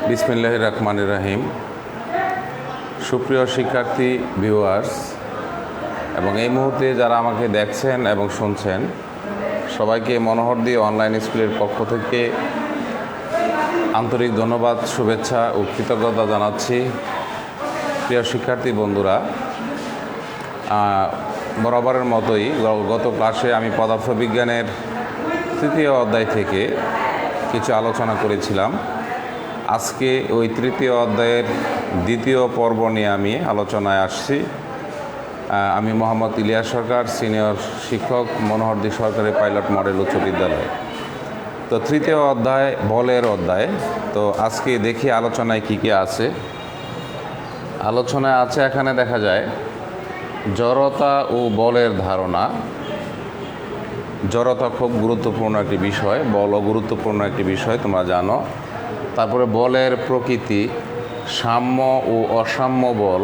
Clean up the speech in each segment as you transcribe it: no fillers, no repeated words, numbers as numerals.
বিসমিল্লাহির রহমানির রহিম। সুপ্রিয় শিক্ষার্থী ভিউয়ার্স এবং এই মুহূর্তে যারা আমাকে দেখছেন এবং শুনছেন, সবাইকে মনোহর দিয়ে অনলাইন স্কুলের পক্ষ থেকে আন্তরিক ধন্যবাদ, শুভেচ্ছা ও কৃতজ্ঞতা জানাচ্ছি। প্রিয় শিক্ষার্থী বন্ধুরা, বরাবরের মতোই গত ক্লাসে আমি পদার্থবিজ্ঞানের তৃতীয় অধ্যায় থেকে কিছু আলোচনা করেছিলাম। আজকে ওই তৃতীয় অধ্যায়ের দ্বিতীয় পর্ব নিয়ে আমি আলোচনায় আসছি। আমি মোহাম্মদ ইলিয়াস সরকার, সিনিয়র শিক্ষক, মনোহরদী সরকারি পাইলট মডেল উচ্চ বিদ্যালয়। তো তৃতীয় অধ্যায় বলের অধ্যায়। তো আজকে দেখি আলোচনায় কি কি আছে। আলোচনায় আছে, এখানে দেখা যায় জড়তা ও বলের ধারণা। জড়তা খুব গুরুত্বপূর্ণ একটি বিষয়, বলও গুরুত্বপূর্ণ একটি বিষয়, তোমরা জানো। তারপরে বলের প্রকৃতি, সাম্য ও অসাম্য বল,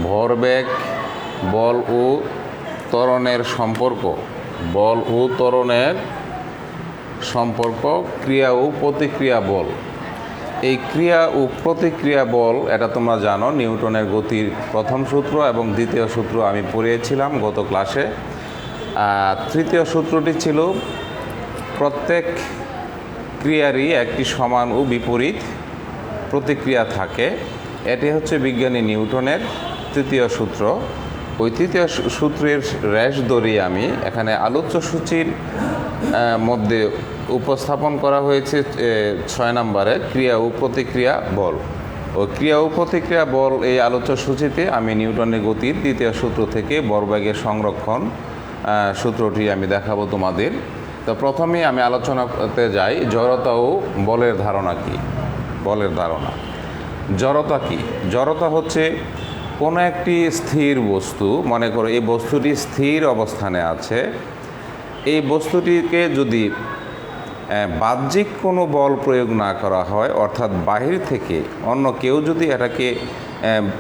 ভরবেগ, বল ও ত্বরণের সম্পর্ক, বল ও ত্বরণের সম্পর্ক, ক্রিয়া ও প্রতিক্রিয়া বল। এই ক্রিয়া ও প্রতিক্রিয়া বল, এটা তোমরা জানো, নিউটনের গতির প্রথম সূত্র এবং দ্বিতীয় সূত্র আমি পড়িয়েছিলাম গত ক্লাসে। তৃতীয় সূত্রটি ছিল প্রত্যেক ক্রিয়ারই একটি সমান ও বিপরীত প্রতিক্রিয়া থাকে। এটি হচ্ছে বিজ্ঞানী নিউটনের তৃতীয় সূত্র। ওই তৃতীয় সূত্রের রেশ ধরিয়ে আমি এখানে আলোচ্য সূচির মধ্যে উপস্থাপন করা হয়েছে 6 নম্বরে ক্রিয়া ও প্রতিক্রিয়া বল। ও ক্রিয়া ও প্রতিক্রিয়া বল এই আলোচ্য সূচিতে আমি নিউটনের গতির দ্বিতীয় সূত্র থেকে ভরবেগের সংরক্ষণ সূত্রটি আমি দেখাবো তোমাদের। তো প্রথমেই আমি আলোচনা করতে যাই জড়তা ও বলের ধারণা কি। বলের ধারণা, জড়তা কি? জড়তা হচ্ছে কোনো একটি স্থির বস্তু, মনে করো এই বস্তুটি স্থির অবস্থানে আছে, এই বস্তুটিকে যদি বাহ্যিক কোনো বল প্রয়োগ না করা হয়, অর্থাৎ বাহির থেকে অন্য কেউ যদি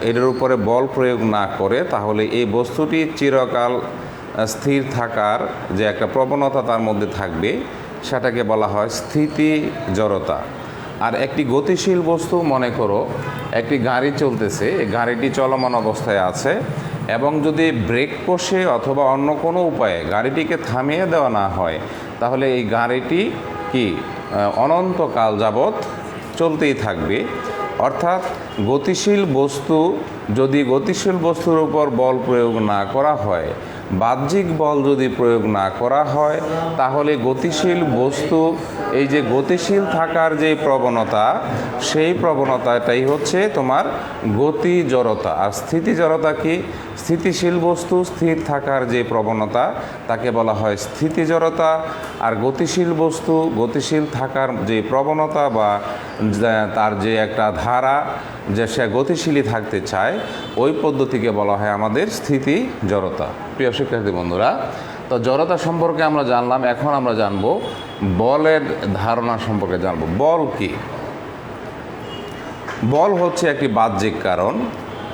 এটার উপরে বল প্রয়োগ না করে, তাহলে এই বস্তুটি চিরকাল স্থির থাকার যে একটা প্রবণতা তার মধ্যে থাকবে, সেটাকে বলা হয় স্থিতি জড়তা। আর একটি গতিশীল বস্তু, মনে করো একটি গাড়ি চলতেছে, এই গাড়িটি চলমান অবস্থায় আছে এবং যদি ব্রেক কষে অথবা অন্য কোনো উপায়ে গাড়িটিকে থামিয়ে দেওয়া না হয়, তাহলে এই গাড়িটি কি অনন্তকাল যাবৎ চলতেই থাকবে। অর্থাৎ গতিশীল বস্তু, যদি গতিশীল বস্তুর উপর বল প্রয়োগ না করা হয়, বাহ্যিক বল যদি প্রয়োগ না করা হয়, তাহলে গতিশীল বস্তু এই যে গতিশীল থাকার যে প্রবণতা, সেই প্রবণতাটাই হচ্ছে তোমার গতি জড়তা। আর স্থিতি জড়তা কি? স্থিতিশীল বস্তু স্থির থাকার যে প্রবণতা, তাকে বলা হয় স্থিতি জড়তা। আর গতিশীল বস্তু গতিশীল থাকার যে প্রবণতা বা তার যে একটা ধারা, যে সে গতিশীলই থাকতে চায়, ওই পদ্ধতিকে বলা হয় আমাদের স্থিতি জড়তা। প্রিয় শিক্ষার্থী বন্ধুরা, তো জড়তা সম্পর্কে আমরা জানলাম। এখন আমরা জানব বলের ধারণা সম্পর্কে জানব। বল কি? বল হচ্ছে একটি বাহ্যিক কারণ।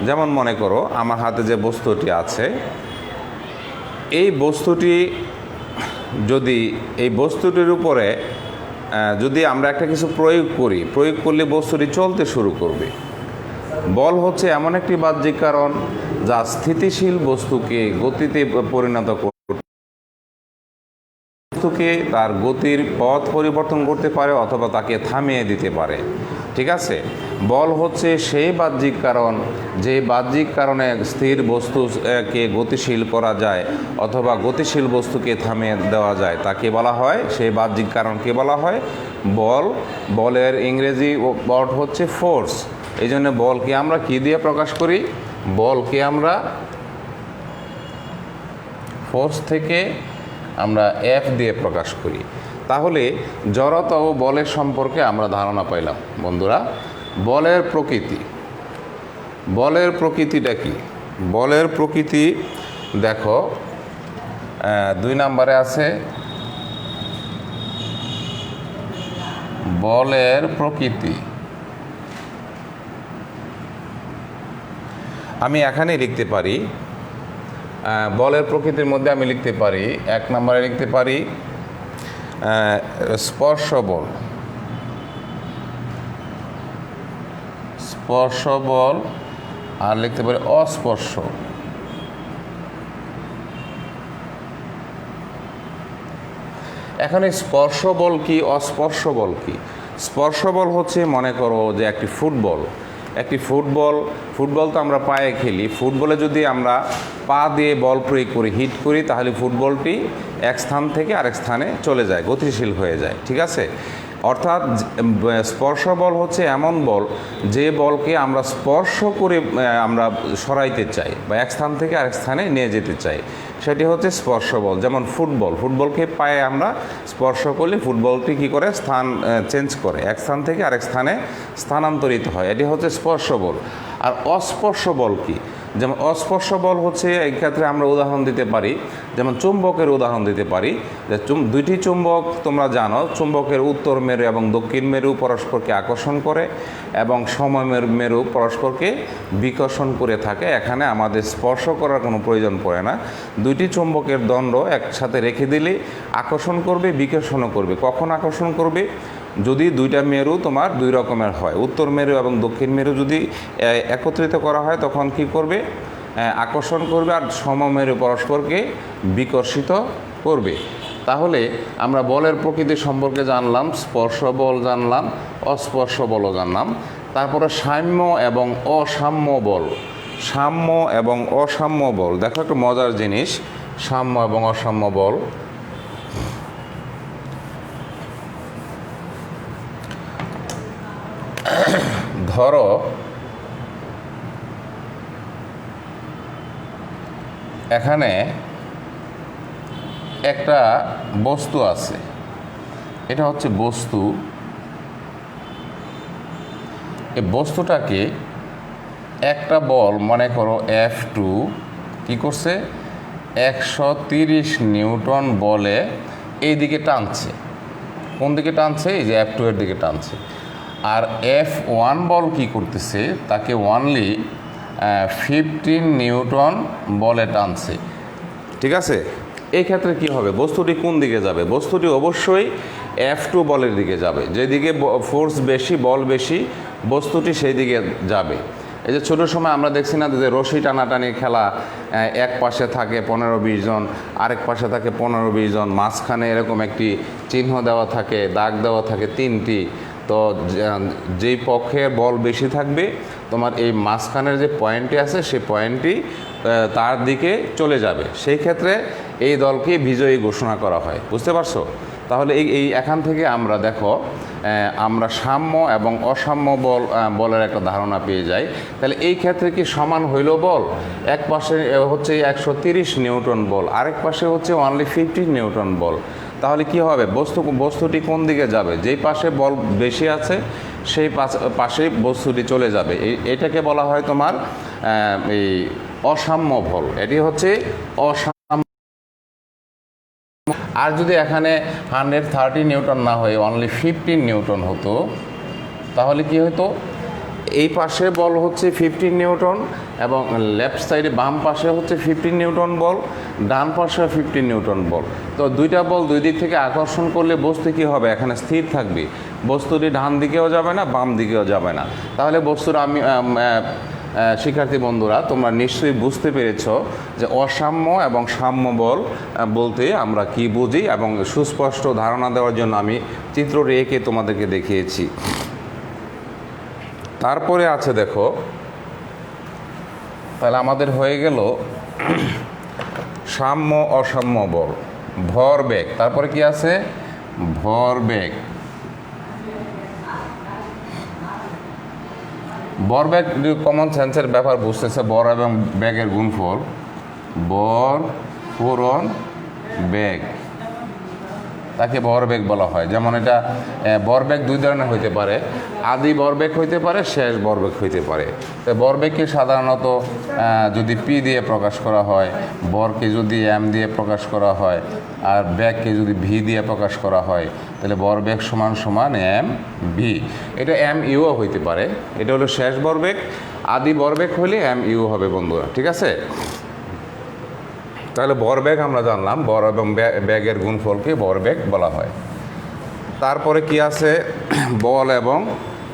যেমন মনে করো আমার হাতে যে বস্তুটি আছে, এই বস্তুটি যদি এই বস্তুটির উপরে যদি আমরা একটা কিছু প্রয়োগ করলে বস্তুটি চলতে শুরু করবে। বল হচ্ছে এমন একটি বাহ্যিক কারণ যা স্থিতিশীল বস্তুকে গতিতে পরিণত বস্তুকে তার গতির পথ পরিবর্তন করতে পারে অথবা তাকে থামিয়ে দিতে পারে। ঠিক আছে? বল হচ্ছে সেই বাহ্যিক কারণ, যে বাহ্যিক কারণে স্থির বস্তুকে গতিশীল করা যায় অথবা গতিশীল বস্তুকে থামিয়ে দেওয়া যায়, তাকে বলা হয়, সেই বাহ্যিক কারণকে বলা হয় বল। বলের ইংরেজি ওয়ার্ড হচ্ছে ফোর্স। এই জন্য বলকে আমরা কি দিয়ে প্রকাশ করি? বলকে আমরা ফোর্স থেকে আমরা এফ দিয়ে প্রকাশ করি। তাহলে জড়তা ও বলের সম্পর্কে আমরা ধারণা পাইলাম। বন্ধুরা, বলের প্রকৃতি। বলের প্রকৃতিটা কি? বলের প্রকৃতি দেখো, 2 নম্বরে আছে বলের প্রকৃতি। আমি এখানেই লিখতে পারি, বলের প্রকৃতির মধ্যে আমি লিখতে পারি 1 নম্বরে লিখতে পারি স্পর্শ বল। স্পর্শ বল, আর লিখতে পারি অস্পর্শ। এখন এই স্পর্শ বল কি, অস্পর্শ বল কি? স্পর্শ বল হচ্ছে, মনে করো যে একটি ফুটবল তো আমরা পায়ে খেলি। ফুটবলে যদি আমরা পা দিয়ে বল প্রয়োগ করি, হিট করি, তাহলে ফুটবলটি এক স্থান থেকে আরেক স্থানে চলে যায়, গতিশীল হয়ে যায়, ঠিক আছে? অর্থাৎ স্পর্শ বল হচ্ছে এমন বল যে বলকে আমরা স্পর্শ করে আমরা সরাইতে চাই বা এক স্থান থেকে আরেক স্থানে নিয়ে যেতে চাই, সেটি হচ্ছে স্পর্শ বল। যেমন ফুটবলকে পায়ে আমরা স্পর্শ করলে ফুটবলটি কী করে, স্থান চেঞ্জ করে, এক স্থান থেকে আরেক স্থানে স্থানান্তরিত হয়, এটি হচ্ছে স্পর্শ বল। আর অস্পর্শ বল কি? যেমন অস্পর্শ বল হচ্ছে, এই ক্ষেত্রে আমরা উদাহরণ দিতে পারি, যেমন চুম্বকের উদাহরণ দিতে পারি। যে দুইটি চুম্বক তোমরা জানো, চুম্বকের উত্তর মেরু এবং দক্ষিণ মেরু পরস্পরকে আকর্ষণ করে এবং সময় মেরু পরস্পরকে বিকর্ষণ করে থাকে। এখানে আমাদের স্পর্শ করার কোনো প্রয়োজন পড়ে না। দুইটি চুম্বকের দণ্ড একসাথে রেখে দিলে আকর্ষণ করবে, বিকর্ষণও করবে। কখন আকর্ষণ করবে? যদি দুইটা মেরু তোমার দুই রকমের হয়, উত্তর মেরু এবং দক্ষিণ মেরু যদি একত্রিত করা হয়, তখন কি করবে? আকর্ষণ করবে, আর সমমেরু পরস্পরকে বিকর্ষিত করবে। তাহলে আমরা বলের প্রকৃতি সম্পর্কে জানলাম, স্পর্শ বল জানলাম, অস্পর্শ বলও জানলাম। তারপরে সাম্য এবং অসাম্য বল। সাম্য এবং অসাম্য বল, দেখো একটু মজার জিনিস, সাম্য এবং অসাম্য বল। ধরো এখানে একটা বস্তু আছে, এটা হচ্ছে বস্তু। এই বস্তুটাকে একটা বল, মনে করো F2, কি করছে? 130 নিউটন বলে এই দিকে টানছে। কোন দিকে টানছে? এই যে F2 এর দিকে টানছে। আর F1 বল কি করতেছে? তাকে অনলি 15 নিউটন বলে টানছে, ঠিক আছে? এই ক্ষেত্রে কি হবে? বস্তুটি কোন দিকে যাবে? বস্তুটি অবশ্যই F2 বলের দিকে যাবে। যেদিকে ফোর্স বেশি, বল বেশি, বস্তুটি সেই দিকে যাবে। এই যে ছোটো সময় আমরা দেখছি না যে রশি টানাটানি খেলা, এক পাশে থাকে 15-20 জন, আরেক পাশে থাকে 15-20 জন, মাঝখানে এরকম একটি চিহ্ন দেওয়া থাকে, দাগ দেওয়া থাকে 3টি। তো যেই পক্ষে বল বেশি থাকবে, তোমার এই মাঝখানের যে পয়েন্টটি আছে, সেই পয়েন্টটি তার দিকে চলে যাবে। সেই ক্ষেত্রে এই দলকে বিজয়ী ঘোষণা করা হয়। বুঝতে পারছো? তাহলে এই এখান থেকে আমরা দেখো, আমরা সাম্য এবং অসাম্য বলের একটা ধারণা পেয়ে যাই। তাহলে এই ক্ষেত্রে কি সমান হইল বল? এক পাশে হচ্ছে 130 নিউটন বল, আরেক পাশে হচ্ছে অনলি 15 নিউটন বল। তাহলে কি হবে? বস্তুটি কোন দিকে যাবে? যেই পাশে বল বেশি আছে, সেই পাশেই বস্তুটি চলে যাবে। এটাকে বলা হয় তোমার এই অসাম্য বল। এটি হচ্ছে অসাম্য। আর যদি এখানে 130 নিউটন না হয়ে অনলি 15 নিউটন হতো, তাহলে কি হতো? এই পাশে বল হচ্ছে 15 নিউটন এবং লেফট সাইডে বাম পাশে হচ্ছে 15 নিউটন বল, ডান পাশে 15 নিউটন বল। তো দুইটা বল দুই দিক থেকে আকর্ষণ করলে বস্তু কী হবে? এখানে স্থির থাকবে। বস্তুটি ডান দিকেও যাবে না, বাম দিকেও যাবে না। তাহলে বস্তুর শিক্ষার্থী বন্ধুরা, তোমরা নিশ্চয়ই বুঝতে পেরেছ যে অসাম্য এবং সাম্য বল বলতে আমরা কি বুঝি, এবং সুস্পষ্ট ধারণা দেওয়ার জন্য আমি চিত্রটি এঁকে তোমাদেরকে দেখিয়েছি। তারপরে আছে দেখো, তাহলে আমাদের হয়ে গেল সাম্য অসাম্য বল। ভরবেগ, তারপরে কি আছে? ভরবেগ। ভরবেগ কমন সেন্সের ব্যাপার বুঝতেছে, বর এবং বেগের গুণফল, বর পূরণ বেগ, তাকে ভরবেগ বলা হয়। যেমন এটা ভরবেগ দুই ধরনের হইতে পারে, আদি ভরবেগ হইতে পারে, শেষ ভরবেগ হইতে পারে। তো ভরবেগকে সাধারণত যদি পি দিয়ে প্রকাশ করা হয়, বরকে যদি এম দিয়ে প্রকাশ করা হয়, আর বেগকে যদি ভি দিয়ে প্রকাশ করা হয়, তাহলে ভরবেগ সমান সমান এম ভি। এটা এম ইউও হইতে পারে। এটা হলো শেষ ভরবেগ। আদি ভরবেগ হলে এম ইউ হবে বন্ধুরা, ঠিক আছে? তাহলে ভরবেগ আমরা জানলাম, বর এবং বেগের গুণফলকে ভরবেগ বলা হয়। তারপরে কি আছে? বল এবং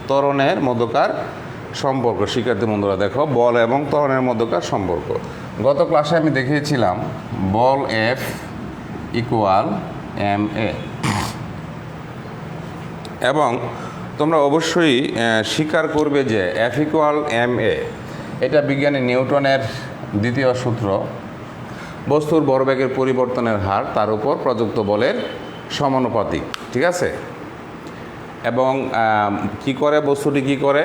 ত্বরণের মধ্যকার সম্পর্ক। শিক্ষার্থী বন্ধুরা দেখো, বল এবং ত্বরণের মধ্যকার সম্পর্ক। গত ক্লাসে আমি দেখিয়েছিলাম বল F ইকুয়াল ma, এবং তোমরা অবশ্যই স্বীকার করবে যে F ইকুয়াল ma এটা বিজ্ঞানী নিউটনের দ্বিতীয় সূত্র, বস্তুর ভরবেগের পরিবর্তনের হার তার উপর প্রযুক্ত বলের সমানুপাতিক। ঠিক আছে, এবং কি করে বস্তুটি কি করে,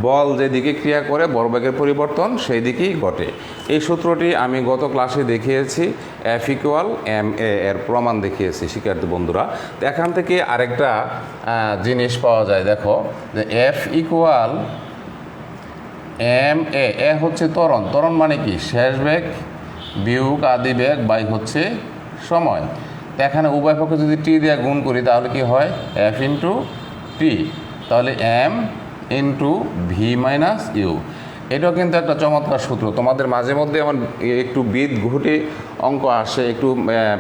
বল যেদিকে ক্রিয়া করে ভরবেগের পরিবর্তন সেই দিকেই ঘটে। এই সূত্রটি আমি গত ক্লাসে দেখিয়েছি, F ইকুয়াল ma এর প্রমাণ দেখিয়েছি শিক্ষার্থী বন্ধুরা। তো এখান থেকে আরেকটা জিনিস পাওয়া যায়, দেখো যে F ইকুয়াল ma, এ হচ্ছে ত্বরণ। ত্বরণ মানে কি, শেষ বেগ বিয়োগ আদি বেগ বাই হচ্ছে সময়। তো এখানে উভয় পক্ষে যদি টি দিয়ে গুণ করি তাহলে কি হয়, F ইন্টু টি, তাহলে m into V minus U. এটাও কিন্তু একটা চমৎকার সূত্র। তোমাদের মাঝে মধ্যে এমন একটু বিদ ঘুটে অঙ্ক আসে, একটু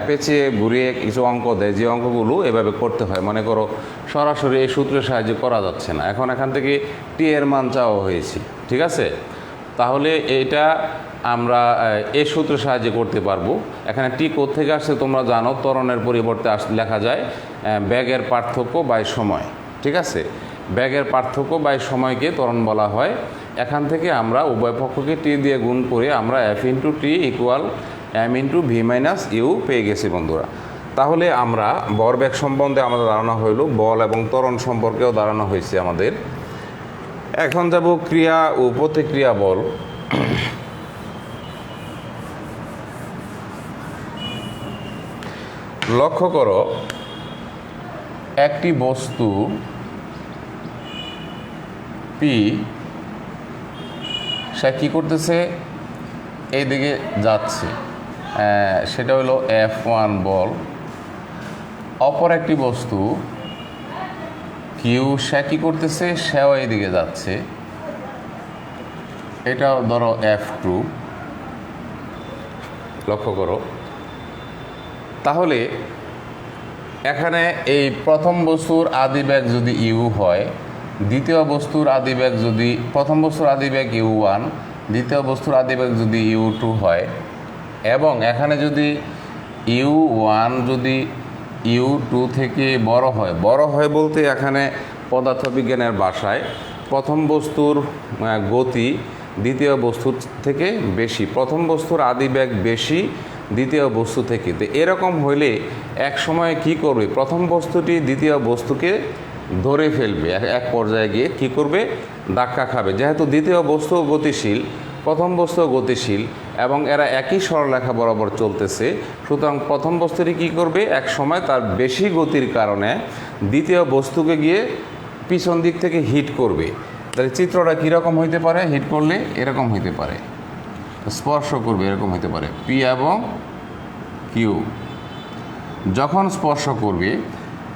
পেঁচিয়ে ঘুরিয়ে কিছু অঙ্ক দেয়, যে অঙ্কগুলো এভাবে করতে হয়। মনে করো সরাসরি এই সূত্রের সাহায্যে করা যাচ্ছে না, এখন এখান থেকে টি এর মান চাওয়া হয়েছে। ঠিক আছে, তাহলে এইটা আমরা এই সূত্রের সাহায্যে করতে পারবো। এখানে টি কোত্থেকে আসছে তোমরা জানো, ত্বরণের পরিবর্তে লেখা যায় বেগের পার্থক্য বাই সময়। ঠিক আছে, বেগের পার্থক্য বাই সময়কে ত্বরণ বলা হয়। এখান থেকে আমরা উভয় পক্ষকে টি দিয়ে গুণ করে আমরা F into T equal m into V minus U পেয়ে গেছি বন্ধুরা। তাহলে আমরা ভরবেগ সম্বন্ধে আমাদের ধারণা হইল, বল এবং ত্বরণ সম্পর্কেও ধারণা হয়েছে আমাদের। এখন যাব ক্রিয়া ও প্রতিক্রিয়া বল। লক্ষ্য করো, একটি বস্তু পি সে কী করতেছে, এই দিকে যাচ্ছে, সেটা হলো F1 বল। অপর একটি বস্তু কিউ সে কী করতেছে, সেও এই দিকে যাচ্ছে, এটাও ধরো F2। লক্ষ্য করো, তাহলে এখানে এই প্রথম বস্তুর আদিবেগ যদি ইউ হয়, দ্বিতীয় বস্তুর আদিবেগ যদি, প্রথম বস্তুর আদিবেগ u1, দ্বিতীয় বস্তুর আদিবেগ যদি u2 হয়, এবং এখানে যদি u1 যদি u2 থেকে বড় হয় বলতে এখানে পদার্থবিজ্ঞানের ভাষায় প্রথম বস্তুর গতি দ্বিতীয় বস্তুর থেকে বেশি, প্রথম বস্তুর আদিবেগ বেশি দ্বিতীয় বস্তু থেকে। তো এরকম হইলে এক সময় কি করবে, প্রথম বস্তুটি দ্বিতীয় বস্তুকে ধরে ফেলবে, এক পর্যায়ে গিয়ে কী করবে, ধাক্কা খাবে। যেহেতু দ্বিতীয় বস্তু গতিশীল, প্রথম বস্তু গতিশীল এবং এরা একই সরলরেখা বরাবর চলতেছে, সুতরাং প্রথম বস্তুটি কী করবে, এক সময় তার বেশি গতির কারণে দ্বিতীয় বস্তুকে গিয়ে পিছন দিক থেকে হিট করবে। তাহলে চিত্রটা কীরকম হইতে পারে, হিট করলে এরকম হইতে পারে, স্পর্শ করবে এরকম হইতে পারে, পি এবং কিউ যখন স্পর্শ করবে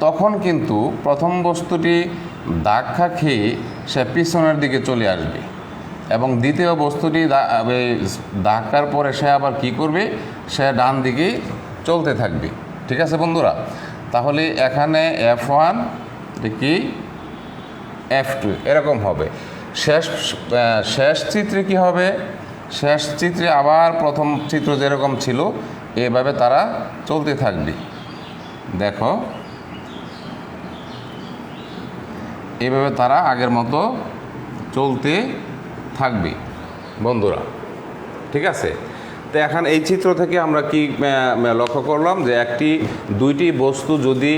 তখন কিন্তু প্রথম বস্তুটি ধাক্কা খেয়ে সে পিছনের দিকে চলে আসবে, এবং দ্বিতীয় বস্তুটি ধাক্কার পরে সে আবার কি করবে, সে ডান দিকে চলতে থাকবে। ঠিক আছে বন্ধুরা, তাহলে এখানে F1 কি F2 এরকম হবে। শেষ চিত্রে কি হবে, শেষ চিত্রে আবার প্রথম চিত্র যেরকম ছিল এভাবে তারা চলতে থাকবে। দেখো এভাবে তারা আগের মতো চলতে থাকবে বন্ধুরা। ঠিক আছে, তো এখন এই চিত্র থেকে আমরা কি লক্ষ্য করলাম যে দুইটি বস্তু যদি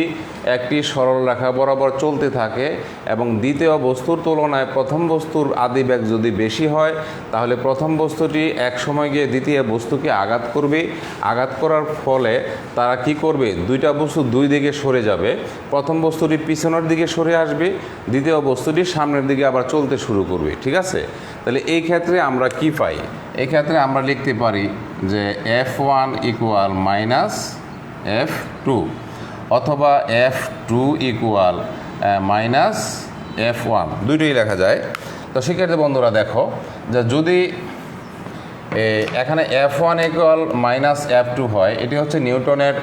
একটি সরল রেখা বরাবর চলতে থাকে এবং দ্বিতীয় বস্তুর তুলনায় প্রথম বস্তুর আদিবেগ যদি বেশি হয়, তাহলে প্রথম বস্তুটি এক সময় গিয়ে দ্বিতীয় বস্তুকে আঘাত করবে। আঘাত করার ফলে তারা কি করবে, দুইটা বস্তু দুই দিকে সরে যাবে, প্রথম বস্তুটি পিছনের দিকে সরে আসবে, দ্বিতীয় বস্তুটি সামনের দিকে আবার চলতে শুরু করবে। ঠিক আছে, তাহলে এই ক্ষেত্রে আমরা কি পাই, এই ক্ষেত্রে আমরা লিখতে পারি যে F1 ইকুয়াল মাইনাস F2 অথবা F2 ইকুয়াল মাইনাস F1, দুইটাই লেখা যায়। তো সেক্ষেত্রে বন্ধুরা দেখো যে যদি এখানে F1 ইকুয়াল মাইনাস F2 হয়, এটি হচ্ছে নিউটনের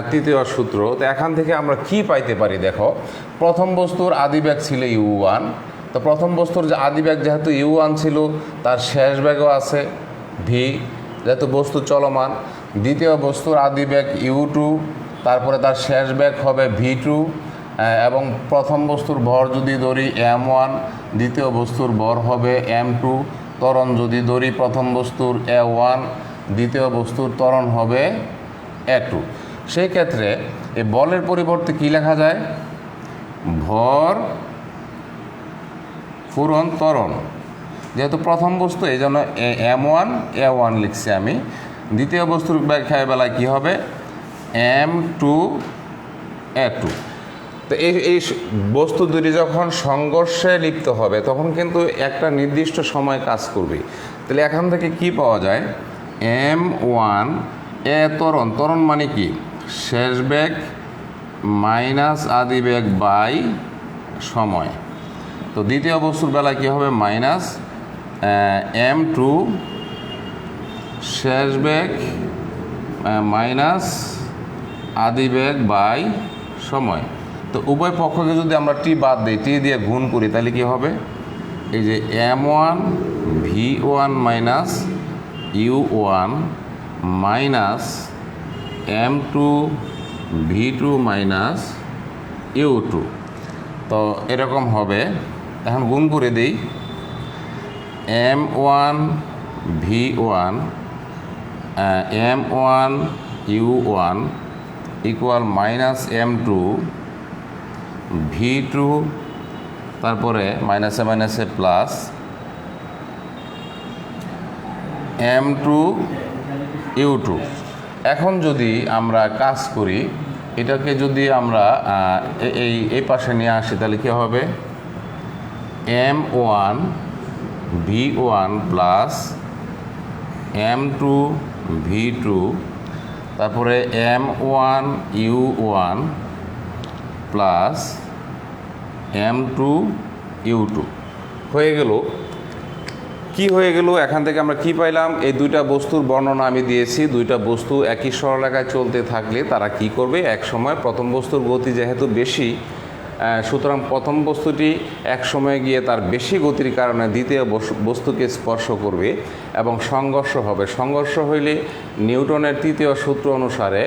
তৃতীয় সূত্র। তো এখান থেকে আমরা কি পাইতে পারি, দেখো প্রথম বস্তুর আদিবেগ ছিল u1, তো প্রথম বস্তুর যে আদি বেগ যেহেতু u1 ছিল, তার শেষ বেগও আছে v, যেহেতু বস্তু চলমান। দ্বিতীয় বস্তুর আদি বেগ u2, তারপরে তার শেষ বেগ হবে v2, এবং প্রথম বস্তুর ভর যদি ধরি m1, দ্বিতীয় বস্তুর ভর হবে m2, ত্বরণ যদি ধরি প্রথম বস্তুর a1, দ্বিতীয় বস্তুর ত্বরণ হবে a2। সেই ক্ষেত্রে এই বলের পরিবর্তে কি লেখা যায়? ভর পূরণ ত্বরণ। যেহেতু প্রথম বস্তু এই জন্য m1 a1 লিখছি আমি। দ্বিতীয় বস্তুর ব্যাখ্যায় বেলায় কী হবে? m2 a2। তো এই বস্তু দুটি যখন সংঘর্ষে লিপ্ত হবে তখন কিন্তু একটা নির্দিষ্ট সময় কাজ করবে। তাহলে এখান থেকে কি পাওয়া যায়? m1 a ত্বরণ, ত্বরণ মানে কি? শেষ বেগ মাইনাস আদি বেগ বাই সময়। তো দ্বিতীয় বস্তুর বেলায় কী হবে? মাইনাস m2 শেষ বেগ মাইনাস আদি বেগ বাই সময়। তো উভয় পক্ষকে যদি আমরা টি বাদ দিই, টি দিয়ে গুণ করি, তাহলে কি হবে? এই যে m1 v1 minus u1 minus m2 v2 minus u2। তো এরকম হবে। এখন গুণ করে দিই। m1 v1 m1 u1 equal minus m2 v2, তারপরে মাইনাসে মাইনাসে প্লাস m2 u2। এখন যদি আমরা কাজ করি, এটাকে যদি আমরা এই পাশে নিয়ে আসি, তাহলে কী হবে? m1 v1 plus m2 v2, তারপরে m1 u1 plus m2 u2 হয়ে গেল। কি হয়ে গেল? এখান থেকে আমরা কি পাইলাম? এই দুইটা বস্তুর বর্ণনা আমি দিয়েছি। দুইটা বস্তু একই সরলরেখায় চলতে থাকলে তারা কি করবে? এক সময় প্রথম বস্তুর গতি যেহেতু বেশি, সুতরাং প্রথম বস্তুটি এক সময় গিয়ে তার বেশি গতির কারণে দ্বিতীয় বস্তুকে স্পর্শ করবে এবং সংঘর্ষ হবে। সংঘর্ষ হইলে নিউটনের তৃতীয় সূত্র অনুসারে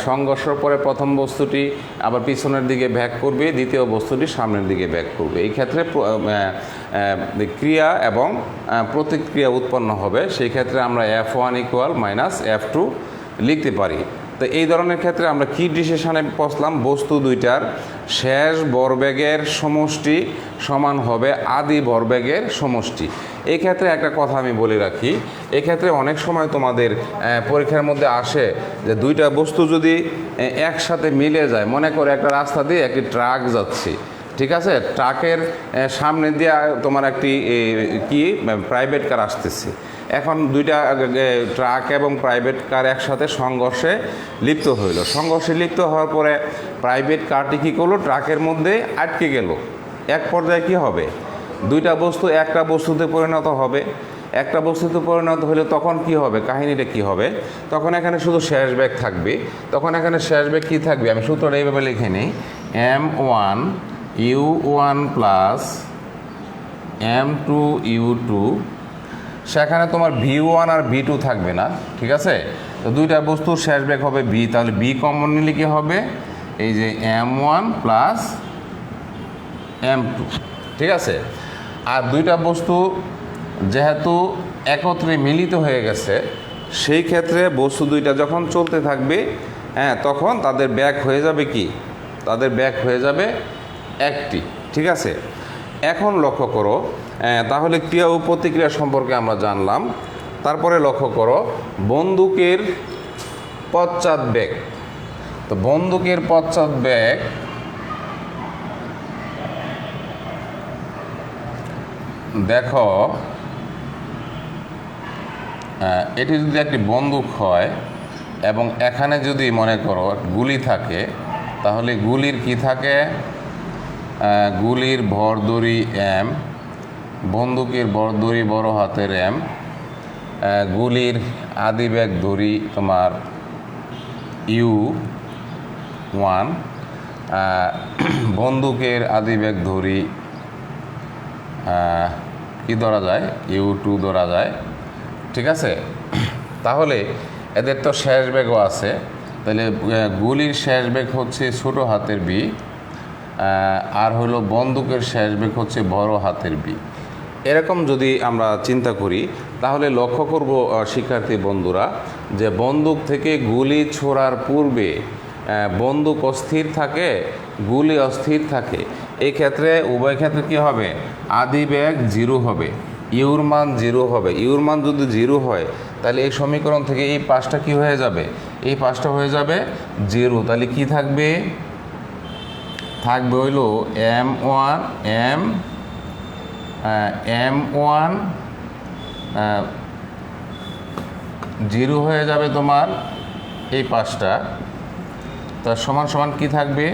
সংঘর্ষের পরে প্রথম বস্তুটি আবার পিছনের দিকে ব্যাক করবে, দ্বিতীয় বস্তুটি সামনের দিকে ব্যাক করবে। এই ক্ষেত্রে ক্রিয়া এবং প্রতিক্রিয়া উৎপন্ন হবে। সেই ক্ষেত্রে আমরা f1 ইকুয়াল মাইনাস f2 লিখতে পারি। তো এই ধরনের ক্ষেত্রে আমরা কি ডিসিশনে পৌঁছলাম? বস্তু দুইটার শেষ ভরবেগের সমষ্টি সমান হবে আদি ভরবেগের সমষ্টি। এই ক্ষেত্রে একটা কথা আমি বলে রাখি, এক্ষেত্রে অনেক সময় তোমাদের পরীক্ষার মধ্যে আসে যে দুইটা বস্তু যদি একসাথে মিলে যায়, মনে করে একটা রাস্তা দিয়ে একটি ট্রাক যাচ্ছে, ঠিক আছে, ট্রাকের সামনে দিয়ে তোমার একটি কি প্রাইভেট কার আসতেছে। এখন দুইটা ট্রাক এবং প্রাইভেট কার একসাথে সংঘর্ষে লিপ্ত হইল। সংঘর্ষে লিপ্ত হওয়ার পরে প্রাইভেট কারটি কী করলো? ট্রাকের মধ্যে আটকে গেল। এক পর্যায়ে কী হবে? দুইটা বস্তু একটা বস্তুতে পরিণত হবে। একটা বস্তুতে পরিণত হলে তখন কি হবে? কাহিনীটা কি হবে? তখন এখানে শুধু শেষ বেগ থাকবে। তখন এখানে শেষ বেগ কী থাকবে? আমি সূত্রটা এইভাবে লিখে নিই। m1 u1 plus m2 u2। সেখানে তোমার v1 আর v2 থাকবে না, ঠিক আছে? তো দুইটা বস্তুর শেষ বেগ হবে v, তাহলে v কমন নিলে কি হবে? এই যে m1 প্লাস m2, ঠিক আছে? আর দুইটা বস্তু যেহেতু একত্রে মিলিত হয়ে গেছে, সেই ক্ষেত্রে বস্তু দুইটা যখন চলতে থাকবে, তখন তাদের ব্যাগ হয়ে যাবে কি? তাদের ব্যাগ হয়ে যাবে একটি, ঠিক আছে? এখন লক্ষ্য করো, তাহলে ক্রিয়া ও প্রতিক্রিয়া সম্পর্কে আমরা জানলাম। তারপরে লক্ষ্য করো বন্দুকের পশ্চাৎ বেগ। তো বন্দুকের পশ্চাৎ বেগ দেখো, এটি যদি একটি বন্দুক হয় এবং এখানে যদি মনে করো গুলি থাকে, তাহলে গুলির কি থাকে? গুলির ভরদড়ি m, বন্দুকের ভরদড়ি বড় হাতের m, গুলির আদিবেগ ধরি তোমার u1, বন্দুকের আদিবেগ ধরি কি ধরা যায়, U2 ধরা যায়, ঠিক আছে। তাহলে এদের তো শেষ বেগও আছে, তাহলে গুলির শেষ বেগ হচ্ছে ছোট হাতের বি, আর হলো বন্দুকের শেষ বেগ হচ্ছে বড় হাতের বি। এরকম যদি আমরা চিন্তা করি তাহলে লক্ষ্য করব শিক্ষার্থী বন্ধুরা যে বন্দুক থেকে গুলি ছোড়ার পূর্বে বন্দুক অস্থির থাকে, গুলি অস্থির থাকে। এই ক্ষেত্রে উভয় ক্ষেত্রে কী হবে, আদি বেগ 0 হবে, ইউর মান 0 হবে। ইউর মান যদি 0 হয় তাহলে এই সমীকরণ থেকে এই পাশটা কি হয়ে যাবে, এই পাশটা হয়ে যাবে 0। তাহলে কি থাকবে, থাকবে হইল M1 0 হয়ে যাবে তোমার এই পাশটা। তার সমান সমান কি থাকবে,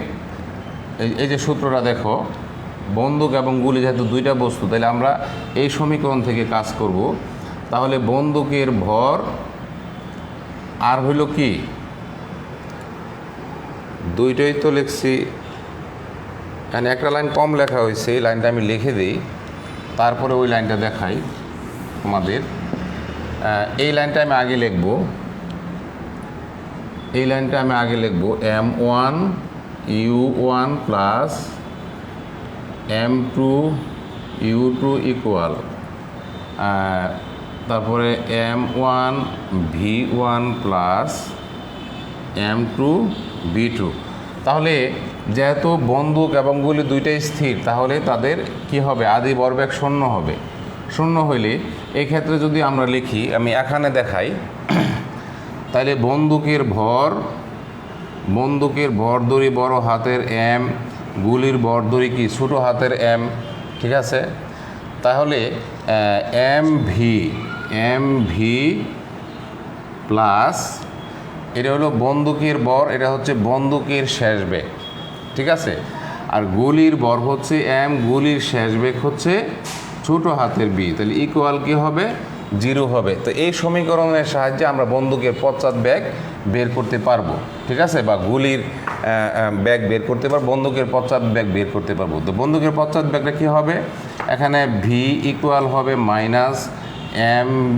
এই যে সূত্রটা দেখো, বন্দুক এবং গুলি যেহেতু দুইটা বস্তু, তাহলে আমরা এই সমীকরণ থেকে কাজ করব। তাহলে বন্দুকের ভর আর হইল কি, দুইটাই তো লিখছি, মানে একটা লাইন কম লেখা হয়েছে, এই লাইনটা আমি লিখে দিই, তারপরে ওই লাইনটা দেখাই তোমাদের। এই লাইনটা আমি আগে লিখব, এই লাইনটা আমি আগে লিখব M1 U1 plus M2 U2 equal, তারপরে M1 V1 plus M2 V2। তাহলে যেহেতু বন্দুক এবং গুলি দুইটাই স্থির, তাহলে তাদের কি হবে, আদি ভরবেগ 0 হবে। 0 হইলে এই ক্ষেত্রে যদি আমরা লিখি, আমি এখানে দেখাই, তাহলে বন্দুকের ভর দড়ি বড় হাতের M, গুলির ভর দড়ি কি ছোটো হাতের M, ঠিক আছে। তাহলে MV প্লাস, এটা হলো বন্দুকের ভর, এটা হচ্ছে বন্দুকের শেষ বেগ, ঠিক আছে। আর গুলির ভর হচ্ছে M, গুলির শেষ বেগ হচ্ছে ছোট হাতের বি, তাহলে ইকুয়াল কি হবে, 0 হবে। তো এই সমীকরণের সাহায্যে আমরা বন্দুকের পশ্চাৎ বেগ বের করতে পারবো, ঠিক আছে, বা গুলির বেগ বের করতে পারবো, বন্দুকের পশ্চাৎ বেগ বের করতে পারবো। তো বন্দুকের পশ্চাৎ বেগটা কী হবে, এখানে V ইকুয়াল হবে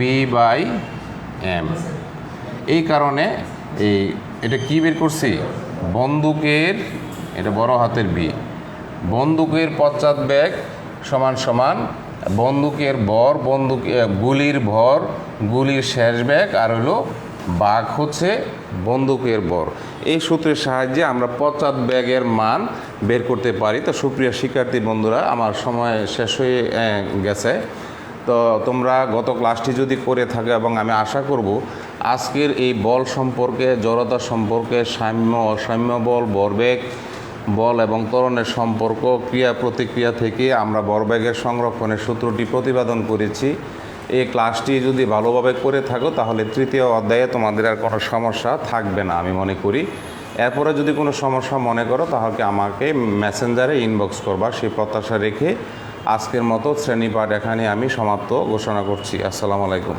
-MB/M। এই কারণে এটা কি বের করছি, বন্দুকের, এটা বড় হাতের বি, বন্দুকের পশ্চাৎ বেগ সমান সমান বন্দুকের ভর, গুলির ভর, গুলির শেষ বেগ, আর হলো ভাগ হচ্ছে বন্দুকের ভর। এই সূত্রের সাহায্যে আমরা পশ্চাৎ বেগের মান বের করতে পারি। তো সুপ্রিয় শিক্ষার্থী বন্ধুরা, আমার সময় শেষ হয়ে গেছে। তো তোমরা গত ক্লাসটি যদি করে থাকো, এবং আমি আশা করব আজকের এই বল সম্পর্কে, জড়তা সম্পর্কে, সাম্য অসাম্য বল, ভরবেগ বল এবং ত্বরণের সম্পর্ক, ক্রিয়া প্রতিক্রিয়া থেকে আমরা ভরবেগের সংরক্ষণের সূত্রটি প্রতিপাদন করেছি। এই ক্লাসটি যদি ভালোভাবে করে থাকো তাহলে তৃতীয় অধ্যায়ে তোমাদের আর কোনো সমস্যা থাকবে না আমি মনে করি। এরপরে যদি কোনো সমস্যা মনে করো তাহলে আমাকে মেসেঞ্জারে ইনবক্স করবা, সেই প্রত্যাশা রেখে আজকের মতো শ্রেণীপাঠ এখানে আমি সমাপ্ত ঘোষণা করছি। আসসালামু আলাইকুম।